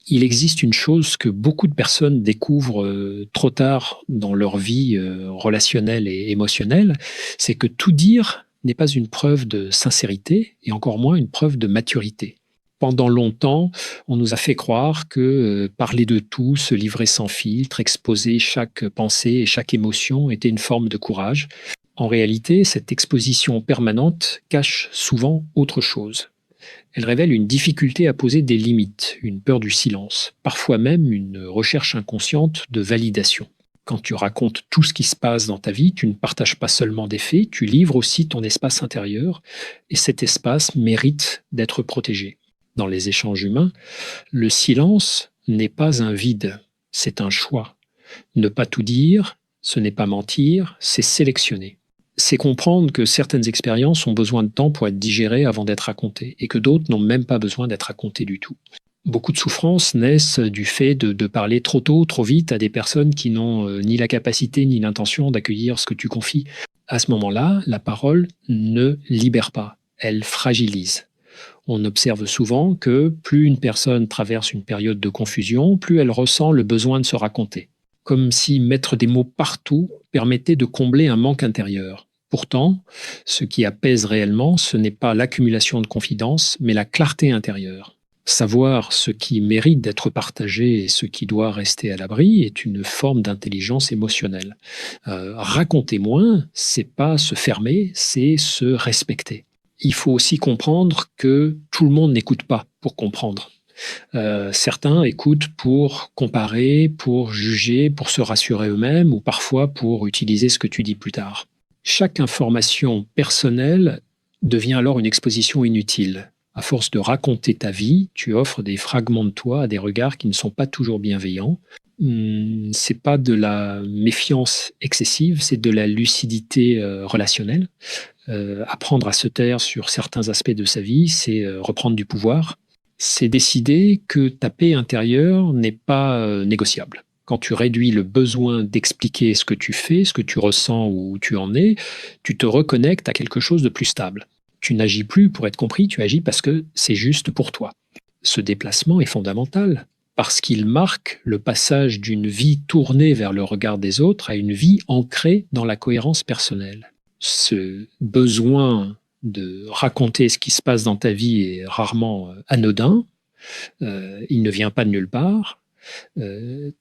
Il existe une chose que beaucoup de personnes découvrent trop tard dans leur vie relationnelle et émotionnelle, c'est que tout dire n'est pas une preuve de sincérité et encore moins une preuve de maturité. Pendant longtemps, on nous a fait croire que parler de tout, se livrer sans filtre, exposer chaque pensée et chaque émotion était une forme de courage. En réalité, cette exposition permanente cache souvent autre chose. Elle révèle une difficulté à poser des limites, une peur du silence, parfois même une recherche inconsciente de validation. Quand tu racontes tout ce qui se passe dans ta vie, tu ne partages pas seulement des faits, tu livres aussi ton espace intérieur, et cet espace mérite d'être protégé. Dans les échanges humains, le silence n'est pas un vide, c'est un choix. Ne pas tout dire, ce n'est pas mentir, c'est sélectionner. C'est comprendre que certaines expériences ont besoin de temps pour être digérées avant d'être racontées, et que d'autres n'ont même pas besoin d'être racontées du tout. Beaucoup de souffrances naissent du fait de parler trop tôt, trop vite à des personnes qui n'ont ni la capacité ni l'intention d'accueillir ce que tu confies. À ce moment-là, la parole ne libère pas, elle fragilise. On observe souvent que plus une personne traverse une période de confusion, plus elle ressent le besoin de se raconter. Comme si mettre des mots partout permettait de combler un manque intérieur. Pourtant, ce qui apaise réellement, ce n'est pas l'accumulation de confidences, mais la clarté intérieure. Savoir ce qui mérite d'être partagé et ce qui doit rester à l'abri est une forme d'intelligence émotionnelle. Raconter moins, c'est pas se fermer, c'est se respecter. Il faut aussi comprendre que tout le monde n'écoute pas pour comprendre. Certains écoutent pour comparer, pour juger, pour se rassurer eux-mêmes ou parfois pour utiliser ce que tu dis plus tard. Chaque information personnelle devient alors une exposition inutile. À force de raconter ta vie, tu offres des fragments de toi à des regards qui ne sont pas toujours bienveillants. C'est pas de la méfiance excessive, c'est de la lucidité relationnelle. Apprendre à se taire sur certains aspects de sa vie, c'est reprendre du pouvoir. C'est décider que ta paix intérieure n'est pas négociable. Quand tu réduis le besoin d'expliquer ce que tu fais, ce que tu ressens ou où tu en es, tu te reconnectes à quelque chose de plus stable. Tu n'agis plus pour être compris, tu agis parce que c'est juste pour toi. Ce déplacement est fondamental parce qu'il marque le passage d'une vie tournée vers le regard des autres à une vie ancrée dans la cohérence personnelle. Ce besoin de raconter ce qui se passe dans ta vie est rarement anodin, il ne vient pas de nulle part.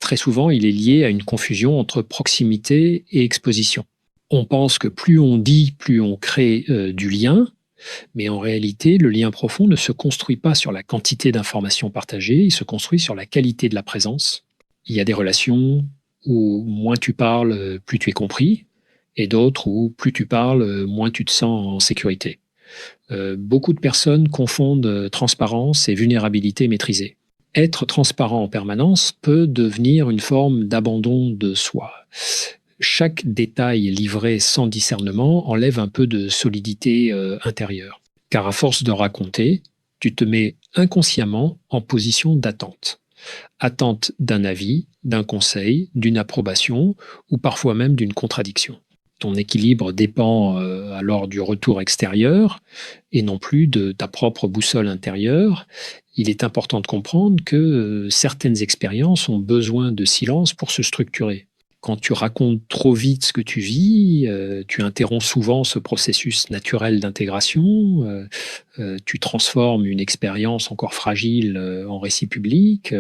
Très souvent, il est lié à une confusion entre proximité et exposition. On pense que plus on dit, plus on crée du lien, mais en réalité, le lien profond ne se construit pas sur la quantité d'informations partagées, il se construit sur la qualité de la présence. Il y a des relations où moins tu parles, plus tu es compris, et d'autres où plus tu parles, moins tu te sens en sécurité. Beaucoup de personnes confondent transparence et vulnérabilité maîtrisée. Être transparent en permanence peut devenir une forme d'abandon de soi. Chaque détail livré sans discernement enlève un peu de solidité intérieure. Car à force de raconter, tu te mets inconsciemment en position d'attente. Attente d'un avis, d'un conseil, d'une approbation ou parfois même d'une contradiction. Ton équilibre dépend alors du retour extérieur et non plus de ta propre boussole intérieure. Il est important de comprendre que certaines expériences ont besoin de silence pour se structurer. Quand tu racontes trop vite ce que tu vis, tu interromps souvent ce processus naturel d'intégration, tu transformes une expérience encore fragile en récit public,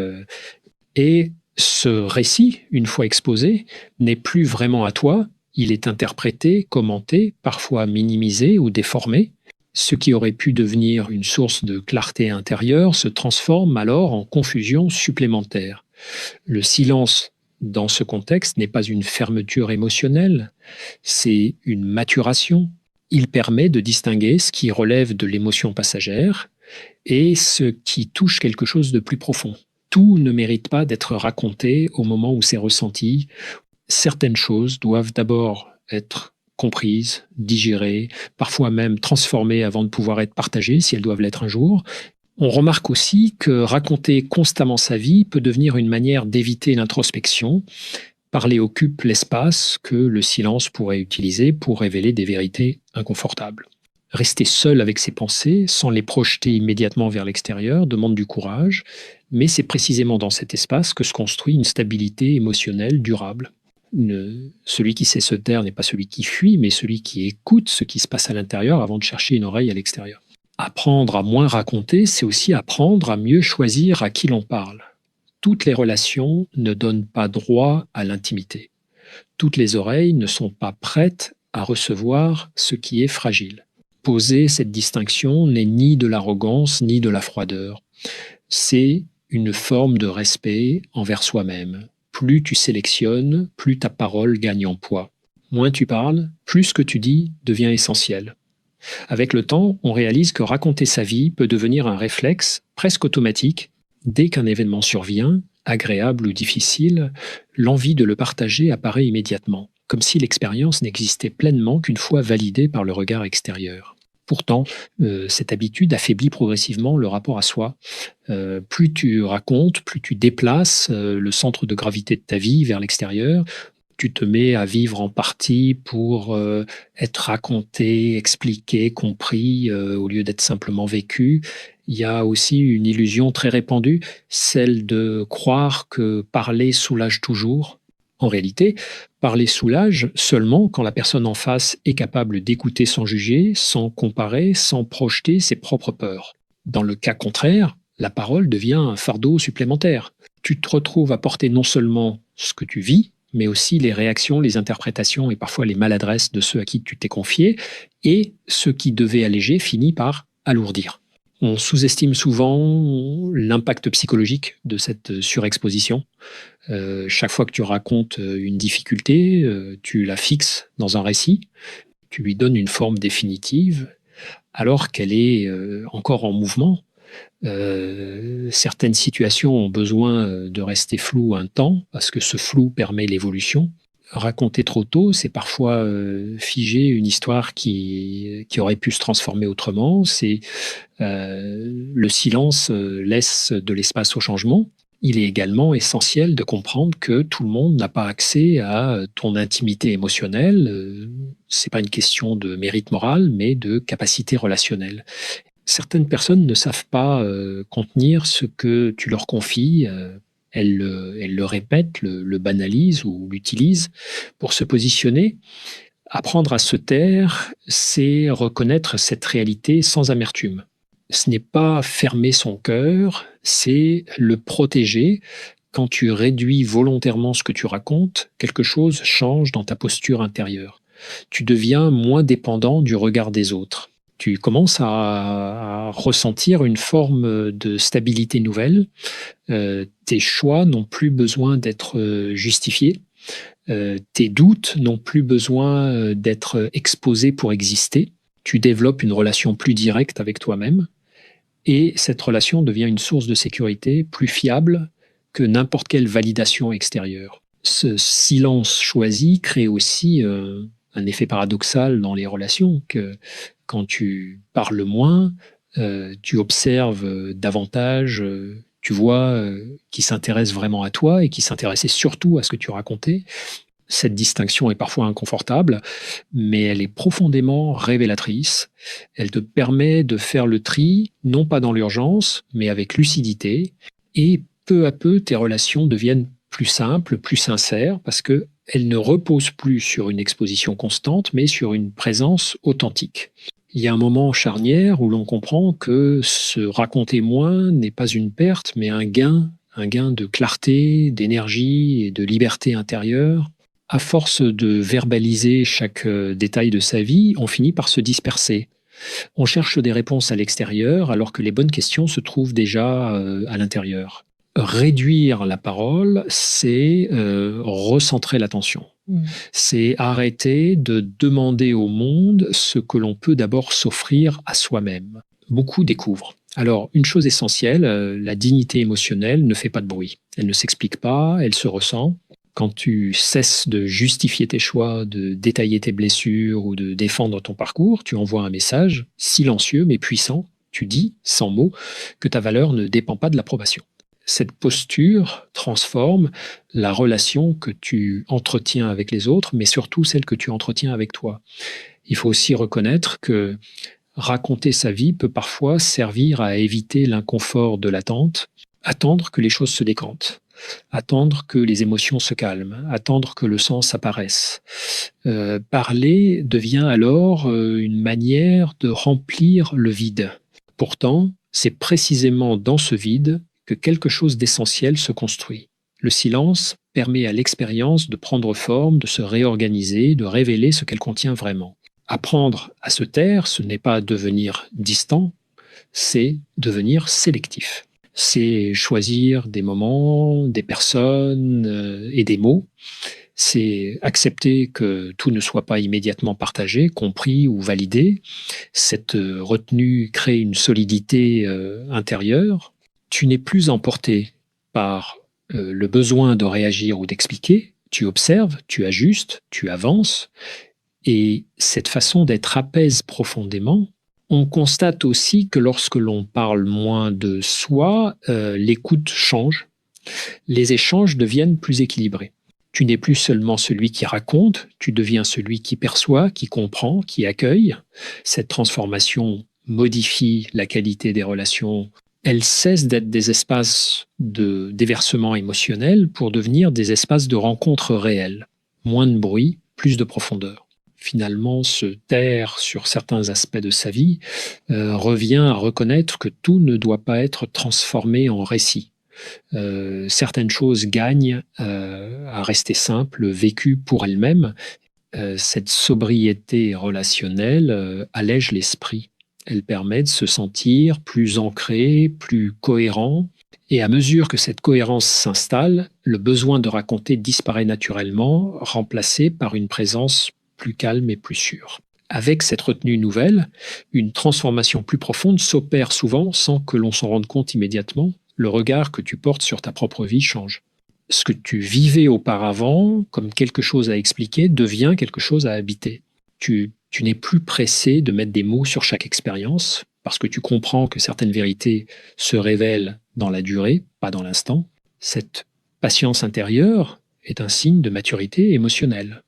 et ce récit, une fois exposé, n'est plus vraiment à toi, il est interprété, commenté, parfois minimisé ou déformé. Ce qui aurait pu devenir une source de clarté intérieure se transforme alors en confusion supplémentaire. Le silence dans ce contexte n'est pas une fermeture émotionnelle, c'est une maturation. Il permet de distinguer ce qui relève de l'émotion passagère et ce qui touche quelque chose de plus profond. Tout ne mérite pas d'être raconté au moment où c'est ressenti. Certaines choses doivent d'abord être comprises, digérées, parfois même transformées avant de pouvoir être partagées si elles doivent l'être un jour. On remarque aussi que raconter constamment sa vie peut devenir une manière d'éviter l'introspection. Parler occupe l'espace que le silence pourrait utiliser pour révéler des vérités inconfortables. Rester seul avec ses pensées, sans les projeter immédiatement vers l'extérieur, demande du courage, mais c'est précisément dans cet espace que se construit une stabilité émotionnelle durable. Celui qui sait se taire n'est pas celui qui fuit, mais celui qui écoute ce qui se passe à l'intérieur avant de chercher une oreille à l'extérieur. Apprendre à moins raconter, c'est aussi apprendre à mieux choisir à qui l'on parle. Toutes les relations ne donnent pas droit à l'intimité. Toutes les oreilles ne sont pas prêtes à recevoir ce qui est fragile. Poser cette distinction n'est ni de l'arrogance ni de la froideur. C'est une forme de respect envers soi-même. Plus tu sélectionnes, plus ta parole gagne en poids. Moins tu parles, plus ce que tu dis devient essentiel. Avec le temps, on réalise que raconter sa vie peut devenir un réflexe presque automatique. Dès qu'un événement survient, agréable ou difficile, l'envie de le partager apparaît immédiatement, comme si l'expérience n'existait pleinement qu'une fois validée par le regard extérieur. Pourtant, cette habitude affaiblit progressivement le rapport à soi. Plus tu racontes, plus tu déplaces le centre de gravité de ta vie vers l'extérieur. Tu te mets à vivre en partie pour être raconté, expliqué, compris, au lieu d'être simplement vécu. Il y a aussi une illusion très répandue, celle de croire que parler soulage toujours. En réalité, parler soulage seulement quand la personne en face est capable d'écouter sans juger, sans comparer, sans projeter ses propres peurs. Dans le cas contraire, la parole devient un fardeau supplémentaire. Tu te retrouves à porter non seulement ce que tu vis, mais aussi les réactions, les interprétations et parfois les maladresses de ceux à qui tu t'es confié, et ce qui devait alléger finit par alourdir. On sous-estime souvent l'impact psychologique de cette surexposition. Chaque fois que tu racontes une difficulté, tu la fixes dans un récit, tu lui donnes une forme définitive, alors qu'elle est encore en mouvement. Certaines situations ont besoin de rester floues un temps, parce que ce flou permet l'évolution. Raconter trop tôt, c'est parfois figer une histoire qui aurait pu se transformer autrement. Le silence laisse de l'espace au changement. Il est également essentiel de comprendre que tout le monde n'a pas accès à ton intimité émotionnelle. C'est pas une question de mérite moral, mais de capacité relationnelle. Certaines personnes ne savent pas contenir ce que tu leur confies. Elles le répètent, le banalisent ou l'utilisent pour se positionner. Apprendre à se taire, c'est reconnaître cette réalité sans amertume. Ce n'est pas fermer son cœur, c'est le protéger. Quand tu réduis volontairement ce que tu racontes, quelque chose change dans ta posture intérieure. Tu deviens moins dépendant du regard des autres. Tu commences à ressentir une forme de stabilité nouvelle. Tes choix n'ont plus besoin d'être justifiés. Tes doutes n'ont plus besoin d'être exposés pour exister. Tu développes une relation plus directe avec toi-même. Et cette relation devient une source de sécurité plus fiable que n'importe quelle validation extérieure. Ce silence choisi crée aussi un effet paradoxal dans les relations, que quand tu parles moins, tu observes davantage, tu vois qui s'intéresse vraiment à toi et qui s'intéressait surtout à ce que tu racontais. Cette distinction est parfois inconfortable, mais elle est profondément révélatrice. Elle te permet de faire le tri, non pas dans l'urgence, mais avec lucidité. Et peu à peu, tes relations deviennent plus simples, plus sincères, parce qu'elles ne reposent plus sur une exposition constante, mais sur une présence authentique. Il y a un moment charnière où l'on comprend que se raconter moins n'est pas une perte, mais un gain de clarté, d'énergie et de liberté intérieure. À force de verbaliser chaque détail de sa vie, on finit par se disperser. On cherche des réponses à l'extérieur alors que les bonnes questions se trouvent déjà à l'intérieur. Réduire la parole, c'est recentrer l'attention. C'est arrêter de demander au monde ce que l'on peut d'abord s'offrir à soi-même. Beaucoup découvrent. Alors, une chose essentielle, la dignité émotionnelle ne fait pas de bruit. Elle ne s'explique pas, elle se ressent. Quand tu cesses de justifier tes choix, de détailler tes blessures ou de défendre ton parcours, tu envoies un message silencieux mais puissant. Tu dis, sans mots, que ta valeur ne dépend pas de l'approbation. Cette posture transforme la relation que tu entretiens avec les autres, mais surtout celle que tu entretiens avec toi. Il faut aussi reconnaître que Raconter sa vie peut parfois servir à éviter l'inconfort de l'attente, attendre que les choses se décantent, attendre que les émotions se calment, attendre que le sens apparaisse. Parler devient alors une manière de remplir le vide. Pourtant, c'est précisément dans ce vide que quelque chose d'essentiel se construit. Le silence permet à l'expérience de prendre forme, de se réorganiser, de révéler ce qu'elle contient vraiment. Apprendre à se taire, ce n'est pas devenir distant, c'est devenir sélectif. C'est choisir des moments, des personnes et des mots. C'est accepter que tout ne soit pas immédiatement partagé, compris ou validé. Cette retenue crée une solidité intérieure. Tu n'es plus emporté par le besoin de réagir ou d'expliquer. Tu observes, tu ajustes, tu avances. Et cette façon d'être apaise profondément. On constate aussi que lorsque l'on parle moins de soi, l'écoute change. Les échanges deviennent plus équilibrés. Tu n'es plus seulement celui qui raconte, tu deviens celui qui perçoit, qui comprend, qui accueille. Cette transformation modifie la qualité des relations. Elle cesse d'être des espaces de déversement émotionnel pour devenir des espaces de rencontre réelles. Moins de bruit, plus de profondeur. Finalement, se taire sur certains aspects de sa vie revient à reconnaître que tout ne doit pas être transformé en récit. Certaines choses gagnent à rester simples, vécues pour elles-mêmes. Cette sobriété relationnelle allège l'esprit. Elle permet de se sentir plus ancré, plus cohérent. Et à mesure que cette cohérence s'installe, le besoin de raconter disparaît naturellement, remplacé par une présence plus calme et plus sûre. Avec cette retenue nouvelle, une transformation plus profonde s'opère souvent sans que l'on s'en rende compte immédiatement. Le regard que tu portes sur ta propre vie change. Ce que tu vivais auparavant comme quelque chose à expliquer devient quelque chose à habiter. Tu n'es plus pressé de mettre des mots sur chaque expérience parce que tu comprends que certaines vérités se révèlent dans la durée, pas dans l'instant. Cette patience intérieure est un signe de maturité émotionnelle.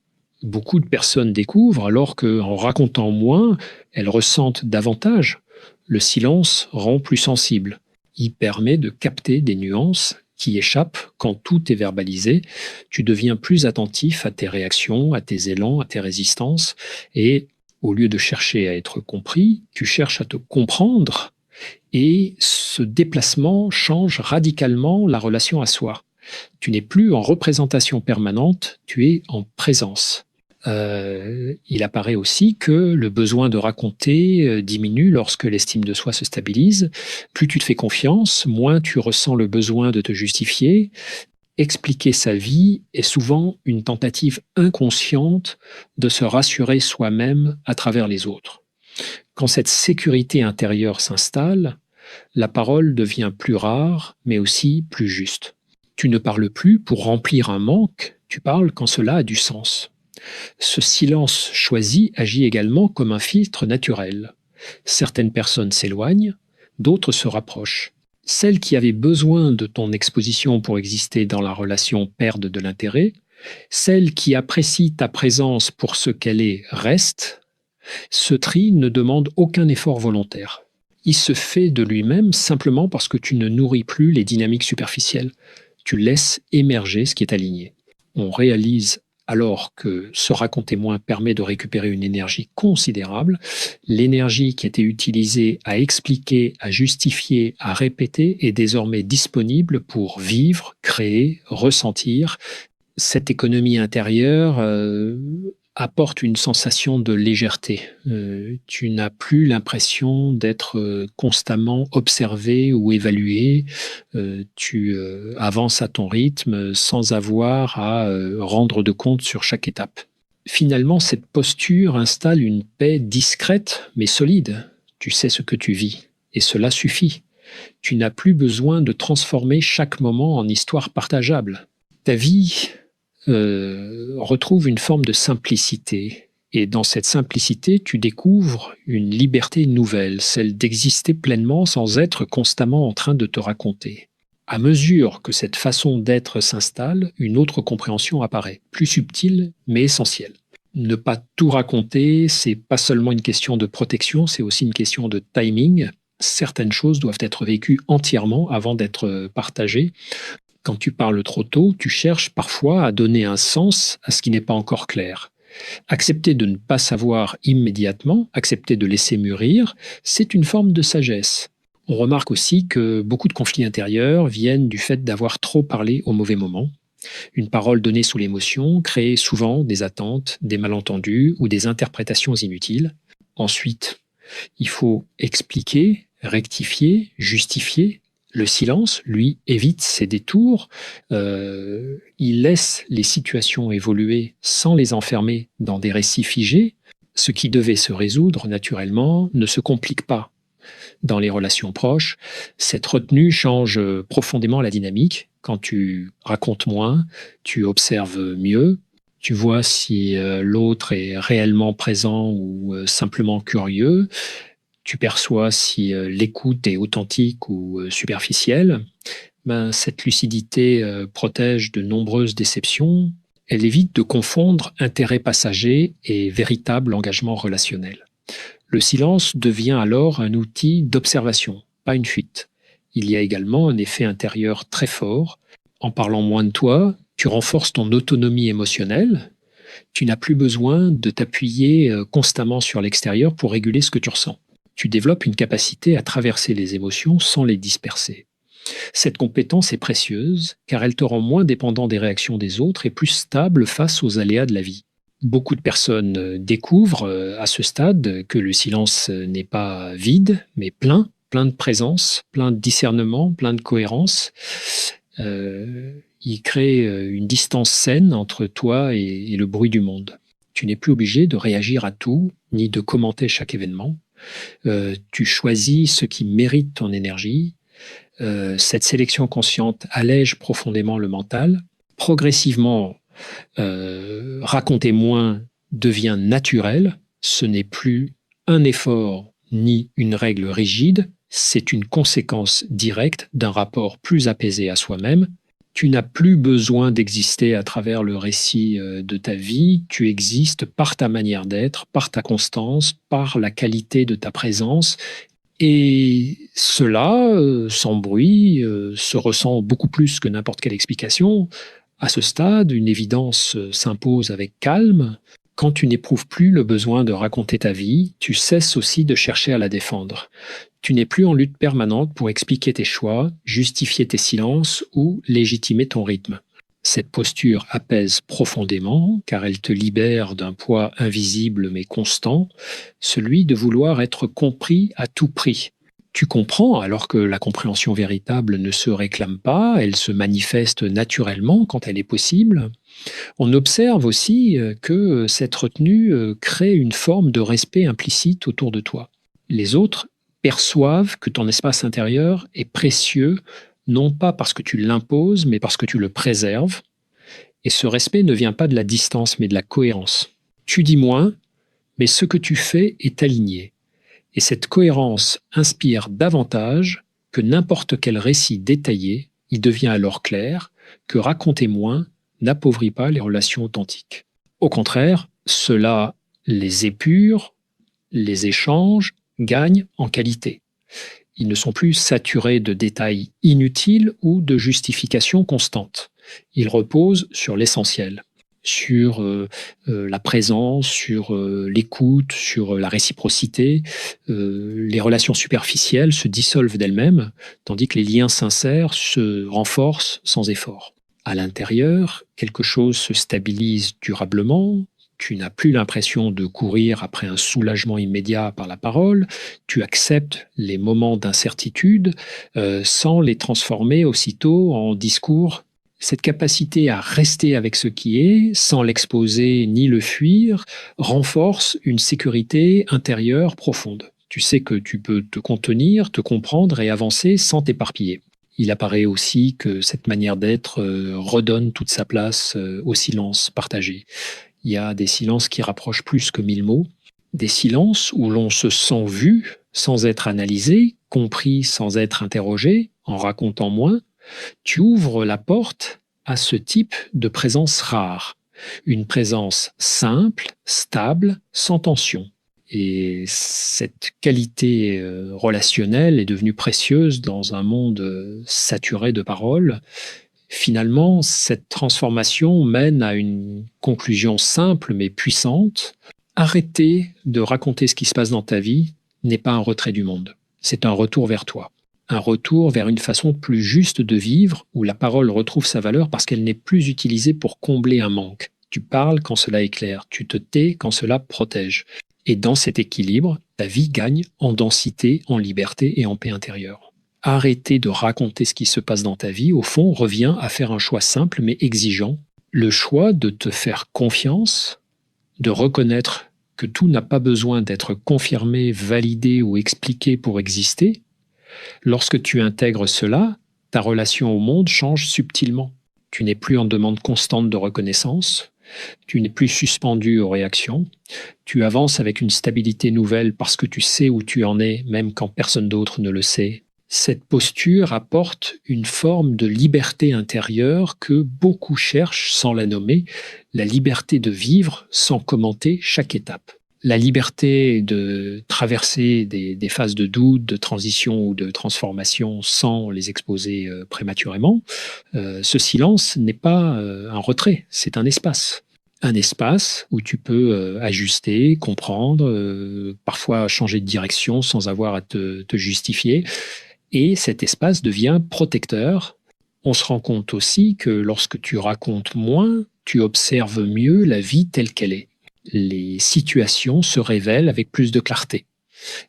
Beaucoup de personnes découvrent alors qu'en racontant moins, elles ressentent davantage. Le silence rend plus sensible. Il permet de capter des nuances qui échappent quand tout est verbalisé. Tu deviens plus attentif à tes réactions, à tes élans, à tes résistances. Et au lieu de chercher à être compris, tu cherches à te comprendre. Et ce déplacement change radicalement la relation à soi. Tu n'es plus en représentation permanente, tu es en présence. Il apparaît aussi que le besoin de raconter diminue lorsque l'estime de soi se stabilise. Plus tu te fais confiance, moins tu ressens le besoin de te justifier. Expliquer sa vie est souvent une tentative inconsciente de se rassurer soi-même à travers les autres. Quand cette sécurité intérieure s'installe, la parole devient plus rare, mais aussi plus juste. Tu ne parles plus pour remplir un manque, tu parles quand cela a du sens. Ce silence choisi agit également comme un filtre naturel. Certaines personnes s'éloignent, d'autres se rapprochent. Celles qui avaient besoin de ton exposition pour exister dans la relation perdent de l'intérêt. Celles qui apprécient ta présence pour ce qu'elle est restent. Ce tri ne demande aucun effort volontaire. Il se fait de lui-même simplement parce que tu ne nourris plus les dynamiques superficielles. Tu laisses émerger ce qui est aligné. On réalise alors que se raconter moins permet de récupérer une énergie considérable. L'énergie qui était utilisée à expliquer, à justifier, à répéter est désormais disponible pour vivre, créer, ressentir. Cette économie intérieure apporte une sensation de légèreté. Tu n'as plus l'impression d'être constamment observé ou évalué. Tu avances à ton rythme sans avoir à rendre de compte sur chaque étape. Finalement, cette posture installe une paix discrète mais solide. Tu sais ce que tu vis et cela suffit. Tu n'as plus besoin de transformer chaque moment en histoire partageable. Ta vie retrouve une forme de simplicité. Et dans cette simplicité, tu découvres une liberté nouvelle, celle d'exister pleinement sans être constamment en train de te raconter. À mesure que cette façon d'être s'installe, une autre compréhension apparaît, plus subtile mais essentielle. Ne pas tout raconter, c'est pas seulement une question de protection, c'est aussi une question de timing. Certaines choses doivent être vécues entièrement avant d'être partagées. Quand tu parles trop tôt, tu cherches parfois à donner un sens à ce qui n'est pas encore clair. Accepter de ne pas savoir immédiatement, accepter de laisser mûrir, c'est une forme de sagesse. On remarque aussi que beaucoup de conflits intérieurs viennent du fait d'avoir trop parlé au mauvais moment. Une parole donnée sous l'émotion crée souvent des attentes, des malentendus ou des interprétations inutiles. Ensuite, il faut expliquer, rectifier, justifier. Le silence, lui, évite ces détours. Il laisse les situations évoluer sans les enfermer dans des récits figés. Ce qui devait se résoudre naturellement ne se complique pas. Dans les relations proches, cette retenue change profondément la dynamique. Quand tu racontes moins, tu observes mieux, tu vois si l'autre est réellement présent ou simplement curieux, tu perçois si l'écoute est authentique ou superficielle. Cette lucidité protège de nombreuses déceptions. Elle évite de confondre intérêt passager et véritable engagement relationnel. Le silence devient alors un outil d'observation, pas une fuite. Il y a également un effet intérieur très fort. En parlant moins de toi, tu renforces ton autonomie émotionnelle. Tu n'as plus besoin de t'appuyer constamment sur l'extérieur pour réguler ce que tu ressens. Tu développes une capacité à traverser les émotions sans les disperser. Cette compétence est précieuse car elle te rend moins dépendant des réactions des autres et plus stable face aux aléas de la vie. Beaucoup de personnes découvrent à ce stade que le silence n'est pas vide, mais plein de présence, plein de discernement, plein de cohérence. Il crée une distance saine entre toi et le bruit du monde. Tu n'es plus obligé de réagir à tout, ni de commenter chaque événement. Tu choisis ce qui mérite ton énergie. Cette sélection consciente allège profondément le mental. Progressivement, raconter moins devient naturel. Ce n'est plus un effort ni une règle rigide, c'est une conséquence directe d'un rapport plus apaisé à soi-même. Tu n'as plus besoin d'exister à travers le récit de ta vie, tu existes par ta manière d'être, par ta constance, par la qualité de ta présence. Et cela, sans bruit, se ressent beaucoup plus que n'importe quelle explication. À ce stade, une évidence s'impose avec calme. Quand tu n'éprouves plus le besoin de raconter ta vie, tu cesses aussi de chercher à la défendre. Tu n'es plus en lutte permanente pour expliquer tes choix, justifier tes silences ou légitimer ton rythme. Cette posture apaise profondément car elle te libère d'un poids invisible mais constant, celui de vouloir être compris à tout prix. Tu comprends alors que la compréhension véritable ne se réclame pas, elle se manifeste naturellement quand elle est possible. On observe aussi que cette retenue crée une forme de respect implicite autour de toi. Les autres perçoivent que ton espace intérieur est précieux, non pas parce que tu l'imposes, mais parce que tu le préserves. Et ce respect ne vient pas de la distance, mais de la cohérence. Tu dis moins, mais ce que tu fais est aligné. Et cette cohérence inspire davantage que n'importe quel récit détaillé. Il devient alors clair que raconter moins n'appauvrit pas les relations authentiques. Au contraire, cela les épure, les échanges gagnent en qualité. Ils ne sont plus saturés de détails inutiles ou de justifications constantes. Ils reposent sur l'essentiel, sur la présence, sur l'écoute, sur la réciprocité. Les relations superficielles se dissolvent d'elles-mêmes, tandis que les liens sincères se renforcent sans effort. À l'intérieur, quelque chose se stabilise durablement. Tu n'as plus l'impression de courir après un soulagement immédiat par la parole. Tu acceptes les moments d'incertitude sans les transformer aussitôt en discours. Cette capacité à rester avec ce qui est, sans l'exposer ni le fuir, renforce une sécurité intérieure profonde. Tu sais que tu peux te contenir, te comprendre et avancer sans t'éparpiller. Il apparaît aussi que cette manière d'être redonne toute sa place au silence partagé. Il y a des silences qui rapprochent plus que 1000 mots, des silences où l'on se sent vu sans être analysé, compris sans être interrogé, en racontant moins. Tu ouvres la porte à ce type de présence rare. Une présence simple, stable, sans tension. Et cette qualité relationnelle est devenue précieuse dans un monde saturé de paroles. Finalement, cette transformation mène à une conclusion simple mais puissante. Arrêter de raconter ce qui se passe dans ta vie n'est pas un retrait du monde. C'est un retour vers toi. Un retour vers une façon plus juste de vivre où la parole retrouve sa valeur parce qu'elle n'est plus utilisée pour combler un manque. Tu parles quand cela éclaire, tu te tais quand cela protège. Et dans cet équilibre, ta vie gagne en densité, en liberté et en paix intérieure. Arrêter de raconter ce qui se passe dans ta vie, au fond, revient à faire un choix simple mais exigeant. Le choix de te faire confiance, de reconnaître que tout n'a pas besoin d'être confirmé, validé ou expliqué pour exister. Lorsque tu intègres cela, ta relation au monde change subtilement. Tu n'es plus en demande constante de reconnaissance, tu n'es plus suspendu aux réactions, tu avances avec une stabilité nouvelle parce que tu sais où tu en es, même quand personne d'autre ne le sait. Cette posture apporte une forme de liberté intérieure que beaucoup cherchent sans la nommer, la liberté de vivre sans commenter chaque étape. La liberté de traverser des phases de doute, de transition ou de transformation sans les exposer prématurément. Ce silence n'est pas un retrait, c'est un espace. Un espace où tu peux ajuster, comprendre, parfois changer de direction sans avoir à te justifier. Et cet espace devient protecteur. On se rend compte aussi que lorsque tu racontes moins, tu observes mieux la vie telle qu'elle est. Les situations se révèlent avec plus de clarté.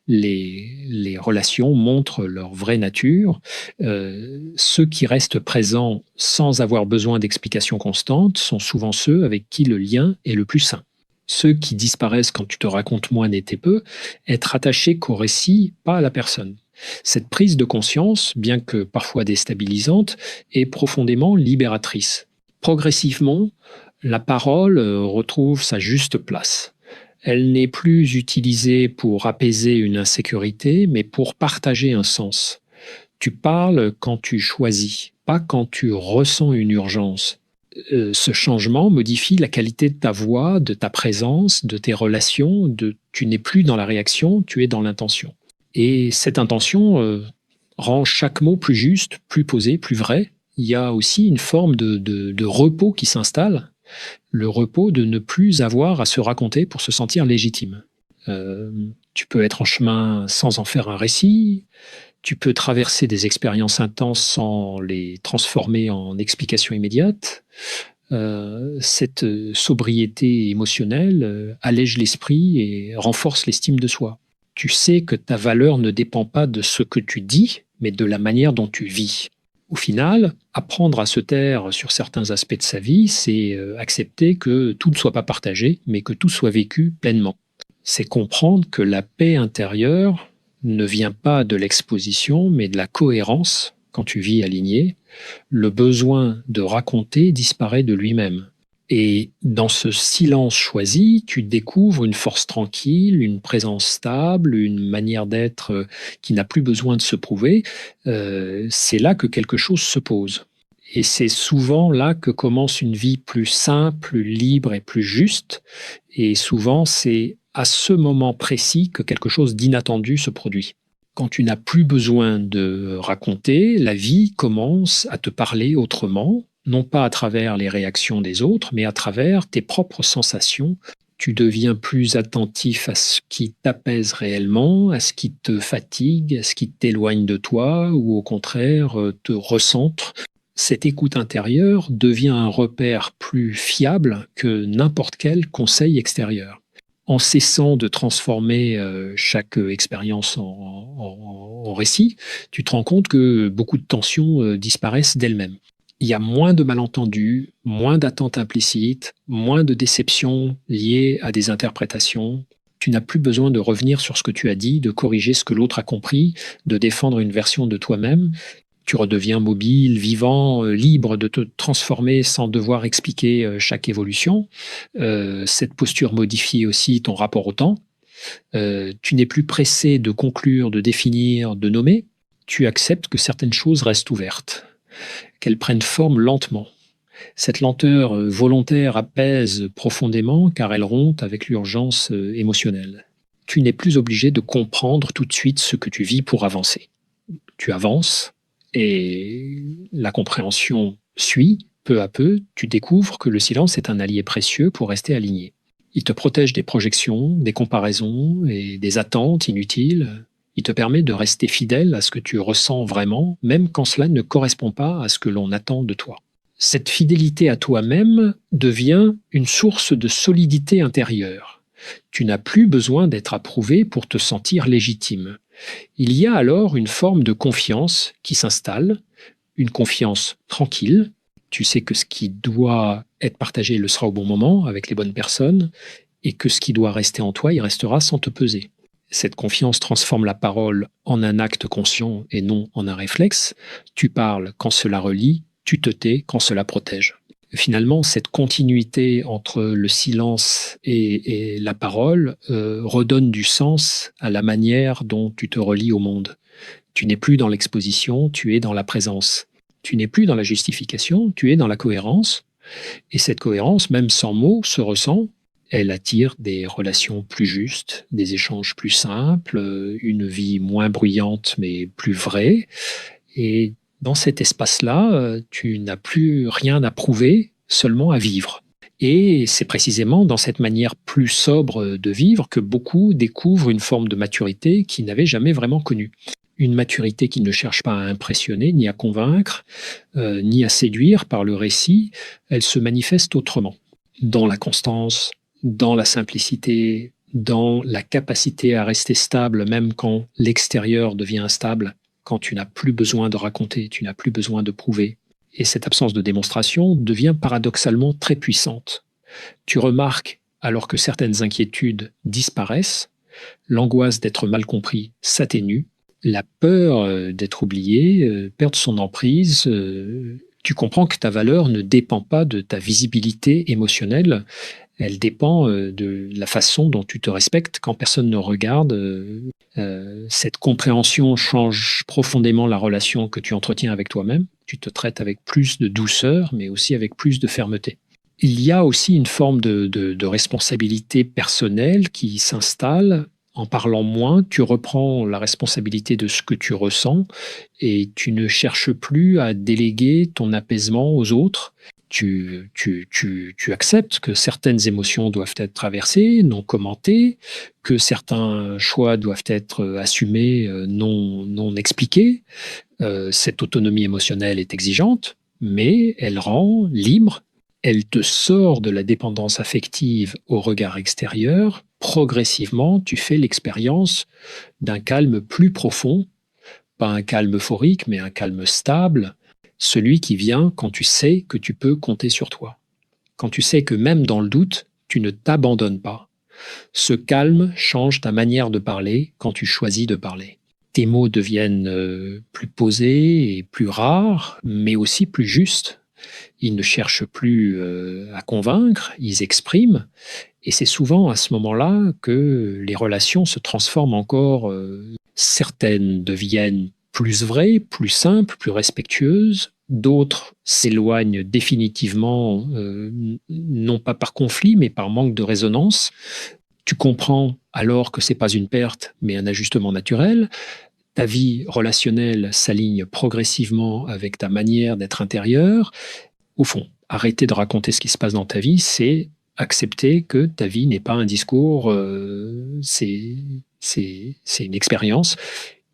Les relations montrent leur vraie nature. Ceux qui restent présents sans avoir besoin d'explications constantes sont souvent ceux avec qui le lien est le plus sain. Ceux qui disparaissent quand tu te racontes moins n'étaient peu, être attaché qu'au récit, pas à la personne. Cette prise de conscience, bien que parfois déstabilisante, est profondément libératrice. Progressivement, la parole retrouve sa juste place. Elle n'est plus utilisée pour apaiser une insécurité, mais pour partager un sens. Tu parles quand tu choisis, pas quand tu ressens une urgence. Ce changement modifie la qualité de ta voix, de ta présence, de tes relations. Tu n'es plus dans la réaction, tu es dans l'intention. Et cette intention rend chaque mot plus juste, plus posé, plus vrai. Il y a aussi une forme de repos qui s'installe. Le repos de ne plus avoir à se raconter pour se sentir légitime. Tu peux être en chemin sans en faire un récit, tu peux traverser des expériences intenses sans les transformer en explications immédiates. Cette sobriété émotionnelle allège l'esprit et renforce l'estime de soi. Tu sais que ta valeur ne dépend pas de ce que tu dis, mais de la manière dont tu vis. Au final, apprendre à se taire sur certains aspects de sa vie, c'est accepter que tout ne soit pas partagé, mais que tout soit vécu pleinement. C'est comprendre que la paix intérieure ne vient pas de l'exposition, mais de la cohérence quand tu vis aligné. Le besoin de raconter disparaît de lui-même. Et dans ce silence choisi, tu découvres une force tranquille, une présence stable, une manière d'être qui n'a plus besoin de se prouver. C'est là que quelque chose se pose. Et c'est souvent là que commence une vie plus simple, plus libre et plus juste. Et souvent, c'est à ce moment précis que quelque chose d'inattendu se produit. Quand tu n'as plus besoin de raconter, la vie commence à te parler autrement, non pas à travers les réactions des autres, mais à travers tes propres sensations. Tu deviens plus attentif à ce qui t'apaise réellement, à ce qui te fatigue, à ce qui t'éloigne de toi, ou au contraire te recentre. Cette écoute intérieure devient un repère plus fiable que n'importe quel conseil extérieur. En cessant de transformer chaque expérience en récit, tu te rends compte que beaucoup de tensions disparaissent d'elles-mêmes. Il y a moins de malentendus, moins d'attentes implicites, moins de déceptions liées à des interprétations. Tu n'as plus besoin de revenir sur ce que tu as dit, de corriger ce que l'autre a compris, de défendre une version de toi-même. Tu redeviens mobile, vivant, libre de te transformer sans devoir expliquer chaque évolution. Cette posture modifie aussi ton rapport au temps. Tu n'es plus pressé de conclure, de définir, de nommer. Tu acceptes que certaines choses restent ouvertes, qu'elles prennent forme lentement. Cette lenteur volontaire apaise profondément car elle rompt avec l'urgence émotionnelle. Tu n'es plus obligé de comprendre tout de suite ce que tu vis pour avancer. Tu avances et la compréhension suit. Peu à peu, tu découvres que le silence est un allié précieux pour rester aligné. Il te protège des projections, des comparaisons et des attentes inutiles. Il te permet de rester fidèle à ce que tu ressens vraiment, même quand cela ne correspond pas à ce que l'on attend de toi. Cette fidélité à toi-même devient une source de solidité intérieure. Tu n'as plus besoin d'être approuvé pour te sentir légitime. Il y a alors une forme de confiance qui s'installe, une confiance tranquille. Tu sais que ce qui doit être partagé le sera au bon moment, avec les bonnes personnes, et que ce qui doit rester en toi, il restera sans te peser. Cette confiance transforme la parole en un acte conscient et non en un réflexe. Tu parles quand cela relie, tu te tais quand cela protège. Finalement, cette continuité entre le silence et la parole redonne du sens à la manière dont tu te relis au monde. Tu n'es plus dans l'exposition, tu es dans la présence. Tu n'es plus dans la justification, tu es dans la cohérence. Et cette cohérence, même sans mots, se ressent. Elle attire des relations plus justes, des échanges plus simples, une vie moins bruyante mais plus vraie. Et dans cet espace-là, tu n'as plus rien à prouver, seulement à vivre. Et c'est précisément dans cette manière plus sobre de vivre que beaucoup découvrent une forme de maturité qu'ils n'avaient jamais vraiment connue. Une maturité qui ne cherche pas à impressionner, ni à convaincre, ni à séduire par le récit. Elle se manifeste autrement, dans la constance, dans la simplicité, dans la capacité à rester stable même quand l'extérieur devient instable, quand tu n'as plus besoin de raconter, tu n'as plus besoin de prouver. Et cette absence de démonstration devient paradoxalement très puissante. Tu remarques, alors que certaines inquiétudes disparaissent, l'angoisse d'être mal compris s'atténue, la peur d'être oublié perd son emprise. Tu comprends que ta valeur ne dépend pas de ta visibilité émotionnelle, elle dépend de la façon dont tu te respectes quand personne ne regarde. Cette compréhension change profondément la relation que tu entretiens avec toi-même. Tu te traites avec plus de douceur, mais aussi avec plus de fermeté. Il y a aussi une forme de responsabilité personnelle qui s'installe. En parlant moins, tu reprends la responsabilité de ce que tu ressens et tu ne cherches plus à déléguer ton apaisement aux autres. Tu acceptes que certaines émotions doivent être traversées, non commentées, que certains choix doivent être assumés, non expliqués. Cette autonomie émotionnelle est exigeante, mais elle rend libre. Elle te sort de la dépendance affective au regard extérieur. Progressivement, tu fais l'expérience d'un calme plus profond, pas un calme euphorique, mais un calme stable, celui qui vient quand tu sais que tu peux compter sur toi, quand tu sais que même dans le doute, tu ne t'abandonnes pas. Ce calme change ta manière de parler quand tu choisis de parler. Tes mots deviennent plus posés et plus rares, mais aussi plus justes. Ils ne cherchent plus à convaincre, ils expriment. Et c'est souvent à ce moment-là que les relations se transforment encore. Certaines deviennent plus vraies, plus simples, plus respectueuses. D'autres s'éloignent définitivement, non pas par conflit, mais par manque de résonance. Tu comprends alors que ce n'est pas une perte, mais un ajustement naturel. Ta vie relationnelle s'aligne progressivement avec ta manière d'être intérieure. Au fond, arrêter de raconter ce qui se passe dans ta vie, c'est accepter que ta vie n'est pas un discours, c'est une expérience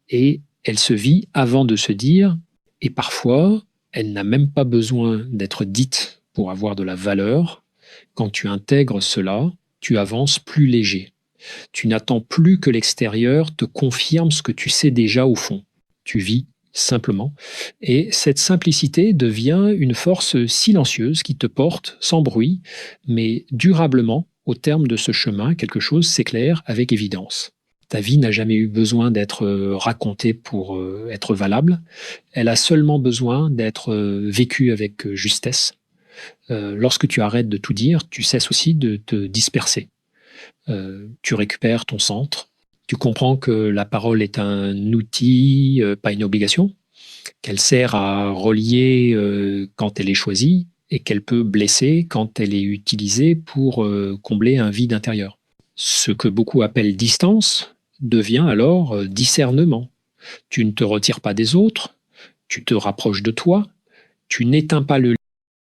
et elle se vit avant de se dire, et parfois, elle n'a même pas besoin d'être dite pour avoir de la valeur. Quand tu intègres cela, tu avances plus léger. Tu n'attends plus que l'extérieur te confirme ce que tu sais déjà au fond. Tu vis simplement. Et cette simplicité devient une force silencieuse qui te porte sans bruit, mais durablement, au terme de ce chemin, quelque chose s'éclaire avec évidence. Ta vie n'a jamais eu besoin d'être racontée pour être valable. Elle a seulement besoin d'être vécue avec justesse. Lorsque tu arrêtes de tout dire, tu cesses aussi de te disperser. Tu récupères ton centre. Tu comprends que la parole est un outil, pas une obligation, qu'elle sert à relier quand elle est choisie, et qu'elle peut blesser quand elle est utilisée pour combler un vide intérieur. Ce que beaucoup appellent distance devient alors discernement. Tu ne te retires pas des autres, tu te rapproches de toi, tu n'éteins pas le